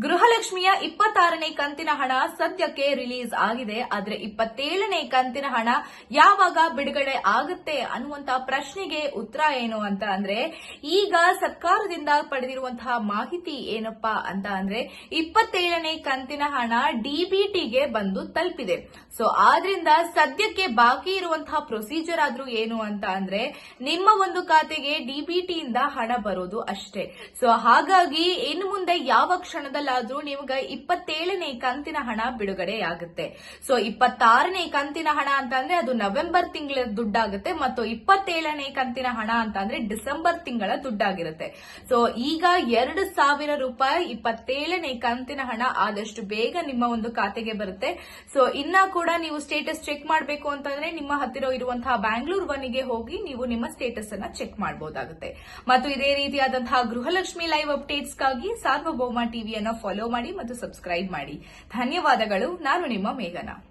ಗೃಹಲಕ್ಷ್ಮಿಯ 26ನೇ ಕಂತಿನ ಹಣ ಸದ್ಯಕ್ಕೆ ರಿಲೀಸ್ ಆಗಿದೆ. ಆದ್ರೆ 27ನೇ ಕಂತಿನ ಹಣ ಯಾವಾಗ ಬಿಡುಗಡೆ ಆಗುತ್ತೆ ಅನ್ನುವಂತ ಪ್ರಶ್ನೆಗೆ ಉತ್ತರ ಏನು ಅಂತ ಅಂದ್ರೆ, ಈಗ ಸರ್ಕಾರದಿಂದ ಪಡೆದಿರುವಂತಹ ಮಾಹಿತಿ ಏನಪ್ಪಾ ಅಂತ ಅಂದ್ರೆ 27ನೇ ಕಂತಿನ ಹಣ ಡಿಬಿಟಿಗೆ ಬಂದು ತಲುಪಿದೆ. ಸೊ ಆದ್ರಿಂದ ಸದ್ಯಕ್ಕೆ ಬಾಕಿ ಇರುವಂತಹ ಪ್ರೊಸೀಜರ್ ಆದ್ರೂ ಏನು ಅಂತ ಅಂದ್ರೆ, ನಿಮ್ಮ ಒಂದು ಖಾತೆಗೆ ಡಿಬಿಟಿಯಿಂದ ಹಣ ಬರೋದು ಅಷ್ಟೇ. ಸೊ ಹಾಗಾಗಿ ಇನ್ನು ಮುಂದೆ ಯಾವ ಕ್ಷಣದಲ್ಲಾದ್ರೂ ನಿಮಗೆ 27ನೇ ಕಂತಿನ ಹಣ ಬಿಡುಗಡೆಯಾಗುತ್ತೆ. ಸೊ 26ನೇ ಕಂತಿನ ಹಣ ಅಂತ ಅಂದ್ರೆ ಅದು ನವೆಂಬರ್ ತಿಂಗಳ ದುಡ್ಡಾಗುತ್ತೆ, ಮತ್ತು 27ನೇ ಕಂತಿನ ಹಣ ಅಂತ ಅಂದ್ರೆ ಡಿಸೆಂಬರ್ ತಿಂಗಳ ದುಡ್ಡಾಗಿರುತ್ತೆ. ಸೊ ಈಗ 2,000 ರೂಪಾಯಿ 27ನೇ ಕಂತಿನ ಹಣ ಆದಷ್ಟು ಬೇಗ ನಿಮ್ಮ ಒಂದು ಖಾತೆಗೆ ಬರುತ್ತೆ. ಸೊ ಇನ್ನ ಕೂಡ ನೀವು ಸ್ಟೇಟಸ್ ಚೆಕ್ ಮಾಡಬೇಕು ಅಂತಂದ್ರೆ ನಿಮ್ಮ ಹತ್ತಿರ ಇರುವಂತಹ ಬ್ಯಾಂಗ್ಳೂರ್ ಒನ್ಗೆ ಹೋಗಿ ನೀವು ನಿಮ್ಮ ಸ್ಟೇಟಸ್ ಅನ್ನ ಚೆಕ್ ಮಾಡಬಹುದಾಗುತ್ತೆ. ಮತ್ತು ಇದೇ ರೀತಿಯಾದಂತಹ ಗೃಹಲಕ್ಷ್ಮಿ ಲೈವ್ ಅಪ್ಡೇಟ್ಸ್ಗಾಗಿ ಸಾರ್ವಭೌಮ ಟಿವಿಯನ್ನ ಫಾಲೋ ಮಾಡಿ ಮತ್ತು ಸಬ್ಸ್ಕ್ರೈಬ್ ಮಾಡಿ. ಧನ್ಯವಾದಗಳು. ನಾನು ನಿಮ್ಮ ಮೇಘನಾ.